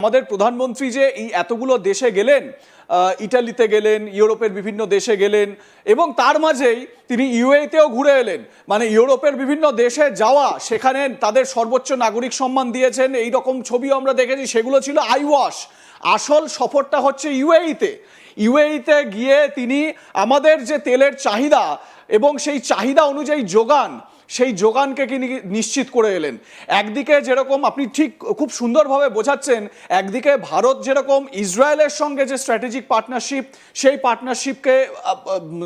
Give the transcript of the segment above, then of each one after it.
আমাদের প্রধানমন্ত্রী যে এই এতগুলো দেশে গেলেন, ইটালিতে গেলেন, ইউরোপের বিভিন্ন দেশে গেলেন এবং তার মাঝেই তিনি ইউএইতেও ঘুরে এলেন। মানে ইউরোপের বিভিন্ন দেশে যাওয়া, সেখানে তাদের সর্বোচ্চ নাগরিক সম্মান দিয়েছেন, এই রকম ছবিও আমরা দেখেছি। সেগুলো ছিল আইওয়াশ। আসল সফরটা হচ্ছে ইউএইতে। ইউএইতে গিয়ে তিনি আমাদের যে তেলের চাহিদা এবং সেই চাহিদা অনুযায়ী যোগান, সেই যোগানকে তিনি নিশ্চিত করে এলেন। একদিকে যেরকম আপনি ঠিক খুব সুন্দরভাবে বোঝাচ্ছেন, একদিকে ভারত যেরকম ইসরায়েলের সঙ্গে যে স্ট্র্যাটেজিক পার্টনারশিপ, সেই পার্টনারশিপকে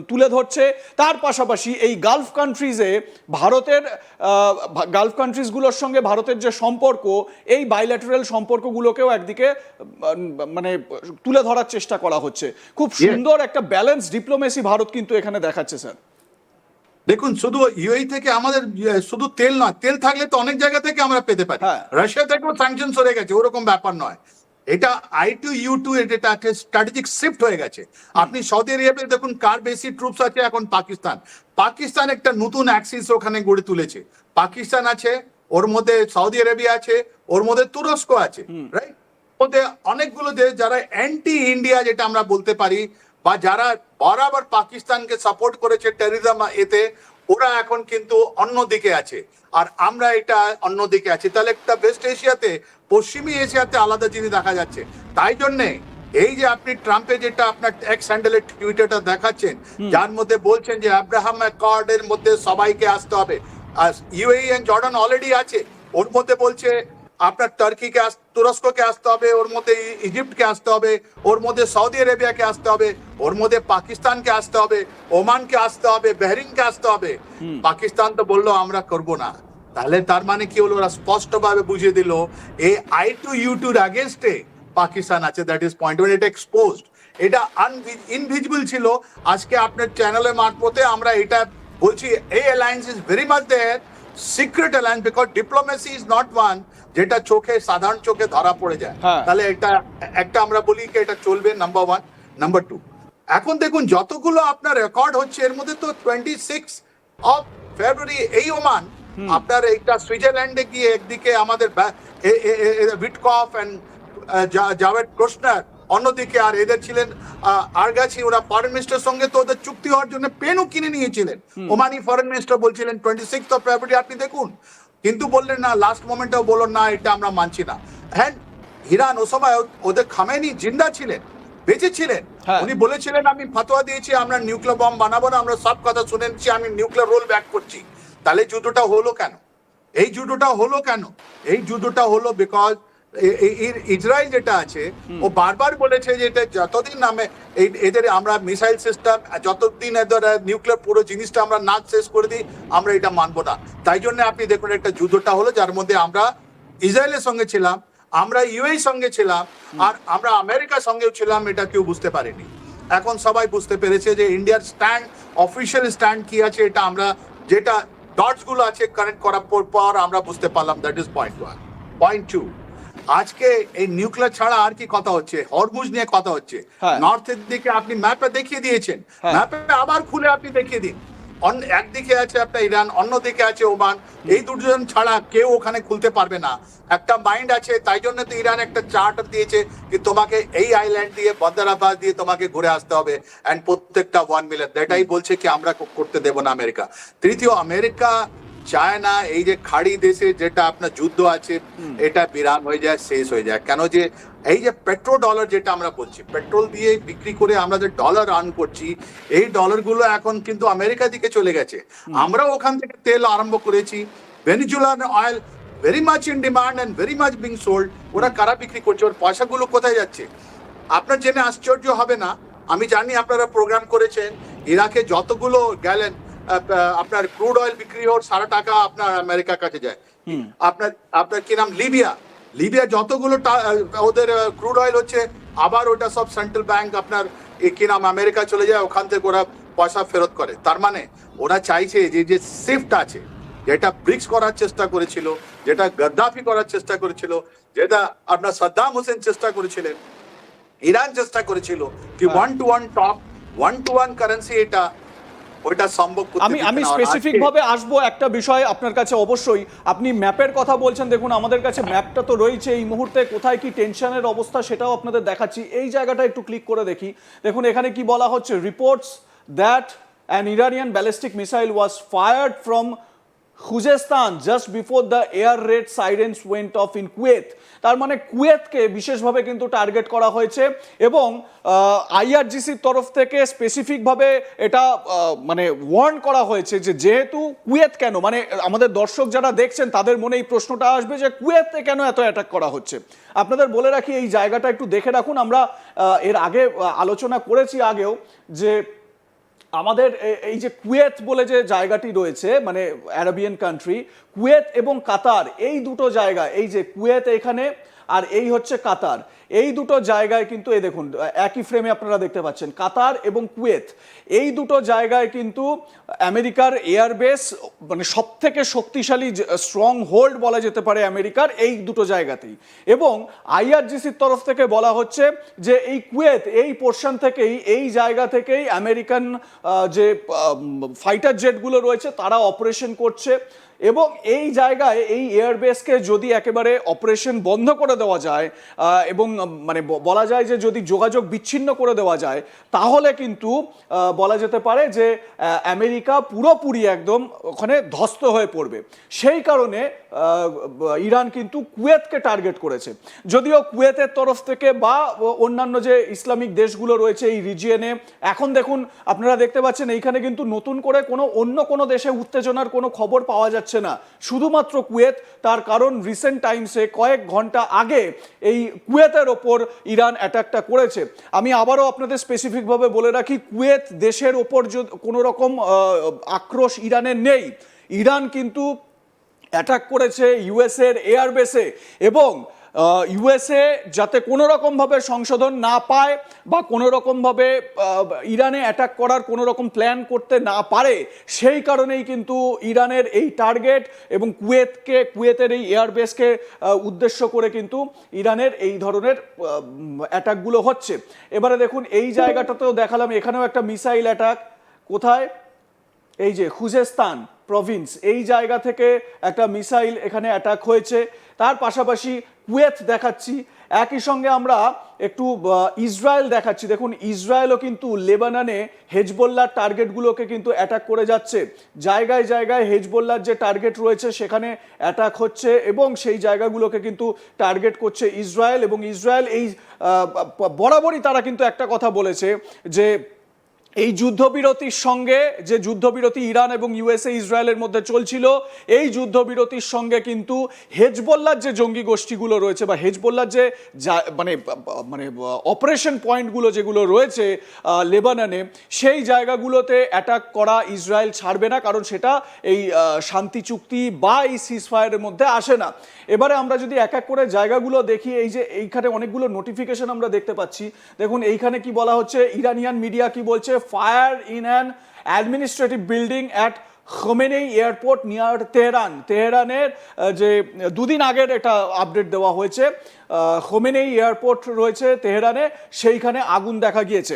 তুলে ধরছে, তার পাশাপাশি এই গালফ কান্ট্রিজে ভারতের গালফ কান্ট্রিজগুলোর সঙ্গে ভারতের যে সম্পর্ক, এই বাইল্যাটারাল সম্পর্কগুলোকেও একদিকে মানে তুলে ধরার চেষ্টা করা হচ্ছে। খুব সুন্দর একটা ব্যালেন্স ডিপ্লোমেসি ভারত কিন্তু এখানে দেখাচ্ছে স্যার। দেখুন, শুধু ইউএই থেকে আমাদের শুধু তেল নয়, তেল থাকলে তো অনেক জায়গা থেকে আমরা পেতে পারি। রাশিয়া থেকেও স্যাংশন সরে গেছে, ওরকম ব্যাপার নয়। এটা I2U2 এটা একটা স্ট্র্যাটেজিক শিফট হয়ে গেছে। আপনি সৌদি আরবে দেখুন কার বেশি ট্রুপস আছে এখন। পাকিস্তান একটা নতুন অ্যাক্সিস ওখানে গড়ে তুলেছে। পাকিস্তান আছে, ওর মধ্যে সৌদি আরবিয়া আছে, ওর মধ্যে তুরস্ক আছে, রাইট? ওদের অনেকগুলো দেশ যারা অ্যান্টি ইন্ডিয়া যেটা আমরা বলতে পারি, বা যারা বরাবর পাকিস্তানকে সাপোর্ট করেছে টেররিজম এতে, ওরা এখন কিন্তু অন্যদিকে আছে আর আমরা এটা অন্যদিকে আছি। তাহলে একটা ওয়েস্ট এশিয়াতে, পশ্চিমী এশিয়াতে আলাদা জিনিস দেখা যাচ্ছে। তাই জন্যে এই যে আপনি ট্রাম্পে যেটা আপনার এক্স হ্যান্ডেলের টুইটারটা দেখাচ্ছেন, যার মধ্যে বলছেন যে আব্রাহাম অ্যাকর্ডের মধ্যে সবাইকে আসতে হবে, আর ইউএই এন্ড জর্ডান অলরেডি আছে, ওর মধ্যে বলছে আপনার টার্কিকে তুরস্ককে আসতে হবে, ওর মধ্যে ইজিপ্টকে আসতে হবে, ওর মধ্যে সৌদি আরেবিয়াকে আসতে হবে, ওর মধ্যে পাকিস্তানকে আসতে হবে, ওমানকে আসতে হবে, বাহরিনকে আসতে হবে। পাকিস্তান তো বললো আমরা করব না। তাহলে তার মানে কি হলো? ওরা স্পষ্টভাবে বুঝিয়ে দিল এই I2U2 এগেইনস্টে পাকিস্তান আছে। That is point one. এটা এক্সপোজড, এটা ইনভিজিবল ছিল। আজকে আপনার চ্যানেলের মারফতে আমরা এটা বলছি, এই alliance is very much there, secret alliance, because diplomacy is not one যেটা চোখে সাধারণ চোখে ধরা পড়ে যায়। তাহলে এটা একটা আমরা বলি কি এটা চলবে, নাম্বার ওয়ান। নাম্বার টু, এখন দেখুন যতগুলো আপনার রেকর্ড হচ্ছে, এর মধ্যে তো 26 ফেব্রুয়ারি এই ওমান আপনার এইটা সুইজারল্যান্ডে গিয়ে একদিকে আমাদের উইটকফ এন্ড জাভেদ কুশনার, অন্যদিকে আর এদের ছিলেন আরগাছি, ওরা ফরেন মিনিস্টারের সঙ্গে তো ওদের চুক্তি হওয়ার জন্য পেনও কিনে নিয়েছিলেন। ওমানি ফরেন মিনিস্টার বলছিলেন 26 ফেব্রুয়ারি আপনি দেখুন, কিন্তু বললেন না, লাস্ট মোমেন্টেও বললেন না এটা আমরা মানছি না। হ্যাঁ, ইরান ও সময় ওদের খামেনি জিন্দা ছিলেন, বেঁচে ছিলেন। উনি বলেছিলেন আমি ফতোয়া দিয়েছি আমরা নিউক্লিয়ার বম বানাবো না, আমরা সব কথা শুনেছি, আমি নিউক্লিয়ার রোল ব্যাক করছি। তাহলে যুদ্ধটা হলো কেন? এই যুদ্ধটা হলো কেন? এই যুদ্ধটা হলো বিকজ ইসরায়েল যেটা আছে, ও বারবার বলেছে যে এটা যতদিন নামে এদের আমরা মিসাইল সিস্টেম, যতদিন এদের নিউক্লিয়ার পুরো জিনিসটা আমরা না শেষ করে দিই, আমরা এটা মানবো না। তাই জন্য আপনি দেখুন একটা যুদ্ধটা হলো যার মধ্যে আমরা ইসরায়েলের সঙ্গে ছিলাম, আমরা ইউএই সঙ্গে ছিলাম, আর আমরা আমেরিকার সঙ্গেও ছিলাম। এটা কেউ বুঝতে পারেনি। এখন সবাই বুঝতে পেরেছে যে ইন্ডিয়ার স্ট্যান্ড, অফিসিয়াল স্ট্যান্ড কি আছে, এটা আমরা যেটা ডটস গুলো আছে কানেক্ট করার পর আমরা বুঝতে পারলাম। That is point one. Point two, আজকে এই নিউক্লিয়ার ছাড়া আর কি কথা হচ্ছে? হরমুজ নিয়ে কথা হচ্ছে। নর্থের দিকে আপনি ম্যাপে দেখিয়ে দিয়েছেন, ম্যাপে আবার খুলে আপনি দেখিয়ে দিন। একদিকে আছে আপনার ইরান, অন্যদিকে আছে ওমান। এই দুজন ছাড়া কেউ ওখানে খুলতে পারবে না। একটা মাইন্ড আছে, তাই জন্য তো ইরান একটা চার্টার দিয়েছে যে তোমাকে এই আইল্যান্ড দিয়ে, বন্দরাবাদ দিয়ে তোমাকে ঘুরে আসতে হবে, এন্ড প্রত্যেকটা 1 মিলিয়ন। এটাই বলছে কি আমরা করতে দেব না আমেরিকা। তৃতীয়, আমেরিকা চায় না এই যে খাড়ি দেশে যেটা আপনার যুদ্ধ আছে, এটা বিরাম হয়ে যায়, শেষ হয়ে যায়। কেন? যে এই যে পেট্রোল ডলার যেটা আমরা বলছি, পেট্রোল দিয়ে বিক্রি করে আমরা যে ডলার আর্ন করছি, এই ডলারগুলো এখন কিন্তু আমেরিকা দিকে চলে গেছে। আমরা ওখান থেকে তেল আরম্ভ করেছি। Venezuelan oil very much in demand and very much being sold. ওরা কারা বিক্রি করছে? ওর পয়সাগুলো কোথায় যাচ্ছে? আপনার জেনে আশ্চর্য হবে না, আমি জানি আপনারা প্রোগ্রাম করেছেন, ইরাকে যতগুলো গ্যালেন আপনার ক্রুড অয়েল বিক্রি হওয়ার সারা টাকা আপনার আমেরিকার কাছে যায়। আপনার কি নাম, লিবিয়া যতগুলো ওদের ক্রুড অয়েল হচ্ছে, আবার ওটা সব সেন্ট্রাল ব্যাংক আপনার কি নাম আমেরিকা চলে যায়, ওখান থেকে ওরা পয়সা ফেরত করে। তার মানে ওরা চাইছে যে শিফট আছে, যেটা ব্রিক্স করার চেষ্টা করেছিল, যেটা গদ্দাফি করার চেষ্টা করেছিল, যেটা আপনার সাদ্দাম হোসেন চেষ্টা করেছিলেন, ইরান চেষ্টা করেছিল কি 1 to 1 টপ, 1 to 1 কারেন্সি, এটা ওইটা সম্ভব করতে আমি দিচ্ছে না। আর স্পেসিফিক আজকে ভাবে আসবো একটা বিষয় আপনার কাছে অবশ্যই। আপনি ম্যাপের কথা বলছেন, দেখুন আমাদের কাছে ম্যাপটা তো রয়েছে, এই মুহূর্তে কোথায় কি টেনশনের অবস্থা সেটাও আপনাদের দেখাচ্ছি। এই জায়গাটা একটু ক্লিক করে দেখি। দেখুন এখানে কি বলা হচ্ছে, reports that an Iranian ballistic missile was fired from Khuzestan just before the air raid sirens went off in Kuwait. তার মানে কুয়েতকে বিশেষভাবে কিন্তু টার্গেট করা হয়েছে এবং আইআরজিসির তরফ থেকে স্পেসিফিকভাবে এটা মানে ওয়ার্ন করা হয়েছে যে যেহেতু কুয়েত কেন, মানে আমাদের দর্শক যারা দেখছেন তাদের মনে এই প্রশ্নটা আসবে যে কুয়েতে কেন এত অ্যাটাক করা হচ্ছে। আপনাদের বলে রাখি এই জায়গাটা একটু দেখে রাখুন। আমরা এর আগে আলোচনা করেছি আগেও যে আমাদের এই যে কুয়েত বলে যে জায়গাটি রয়েছে, মানে আরবিয়ান কান্ট্রি, কুয়েত এবং কাতার, এই দুটো জায়গা, এই যে কুয়েত এখানে আর এই হচ্ছে কাতার, এই দুটো জায়গায় কিন্তু এই দেখুন একই ফ্রেমে আপনারা দেখতে পাচ্ছেন কাতার এবং কুয়েত, এই দুটো জায়গায় কিন্তু আমেরিকার এয়ারবেস, মানে সব থেকে শক্তিশালী স্ট্রং হোল্ড বলা যেতে পারে আমেরিকার এই দুটো জায়গাতেই। এবং আইআরজিসির তরফ থেকে বলা হচ্ছে যে এই কুয়েত এই পোর্শন থেকেই, এই জায়গা থেকেই আমেরিকান যে ফাইটার জেটগুলো রয়েছে তারা অপারেশন করছে। এবং এই জায়গায় এই এয়ারবেসকে যদি একেবারে অপারেশন বন্ধ করে দেওয়া যায় এবং মানে বলা যায় যে যদি যোগাযোগ বিচ্ছিন্ন করে দেওয়া যায়, তাহলে কিন্তু বলা যেতে পারে যে আমেরিকা পুরোপুরি একদম ওখানে ধ্বস্ত হয়ে পড়বে। সেই কারণে ইরান কিন্তু কুয়েতকে টার্গেট করেছে। যদিও কুয়েতের তরফ থেকে বা অন্যান্য যে ইসলামিক দেশগুলো রয়েছে এই রিজিয়নে, এখন দেখুন আপনারা দেখতে পাচ্ছেন এইখানে কিন্তু নতুন করে অন্য কোনো দেশে উত্তেজনার কোনো খবর পাওয়া যাচ্ছে না, শুধুমাত্র কুয়েত। তার কারণ রিসেন্ট টাইমসে কয়েক ঘন্টা আগে এই কুয়েতের ওপর ইরান অ্যাটাকটা করেছে। আমি আবারও আপনাদের স্পেসিফিকভাবে বলে রাখি, কুয়েত দেশের ওপর কোনো রকম আক্রোশ ইরানের নেই। ইরান কিন্তু অ্যাটাক করেছে ইউএসএর এয়ারবেসে এবং ইউএসএ যাতে কোনো রকমভাবে সংশোধন না পায় বা কোনো রকমভাবে ইরানে অ্যাটাক করার কোনো রকম প্ল্যান করতে না পারে, সেই কারণেই কিন্তু ইরানের এই টার্গেট এবং কুয়েতের এই এয়ারবেসকে উদ্দেশ্য করে কিন্তু ইরানের এই ধরনের অ্যাটাকগুলো হচ্ছে। এবারে দেখুন এই জায়গাটাতেও দেখালাম, এখানেও একটা মিসাইল অ্যাটাক। কোথায়? এই যে খুজেস্তান প্রভিন্স, এই জায়গা থেকে একটা মিসাইল এখানে অ্যাটাক হয়েছে। তার পাশাপাশি কুয়েত দেখাচ্ছি, একই সঙ্গে আমরা একটু ইসরায়েল দেখাচ্ছি। দেখুন ইসরায়েলও কিন্তু লেবাননে হেজবোল্লার টার্গেটগুলোকে কিন্তু অ্যাটাক করে যাচ্ছে। জায়গায় জায়গায় হেজবোল্লার যে টার্গেট রয়েছে সেখানে অ্যাটাক হচ্ছে এবং সেই জায়গাগুলোকে কিন্তু টার্গেট করছে ইসরায়েল। এবং ইসরায়েল এই বরাবরই তারা কিন্তু একটা কথা বলেছে যে এই যুদ্ধবিরতির সঙ্গে, যে যুদ্ধবিরতি ইরান এবং ইউএসএ ইসরায়েলের মধ্যে চলছিল, এই যুদ্ধবিরতির সঙ্গে কিন্তু হেজবোল্লার যে জঙ্গি গোষ্ঠীগুলো রয়েছে বা হেজবোল্লার যে মানে অপারেশন পয়েন্টগুলো যেগুলো রয়েছে লেবাননে, সেই জায়গাগুলোতে অ্যাটাক করা ইসরায়েল ছাড়বে না, কারণ সেটা এই শান্তি চুক্তি বা এই সিজফায়ারের মধ্যে আসে না। এবারে আমরা যদি এক এক করে জায়গাগুলো দেখি, এই যে এইখানে অনেকগুলো নোটিফিকেশন আমরা দেখতে পাচ্ছি। দেখুন এইখানে কি বলা হচ্ছে, ইরানিয়ান মিডিয়া কি বলছে, fire in an administrative building at Khomeini airport near Tehran. তেহরানের যে দুদিন আগের এটা আপডেট দেওয়া হয়েছে, খোমেনেই এয়ারপোর্ট রয়েছে তেহরানে, সেইখানে আগুন দেখা গিয়েছে।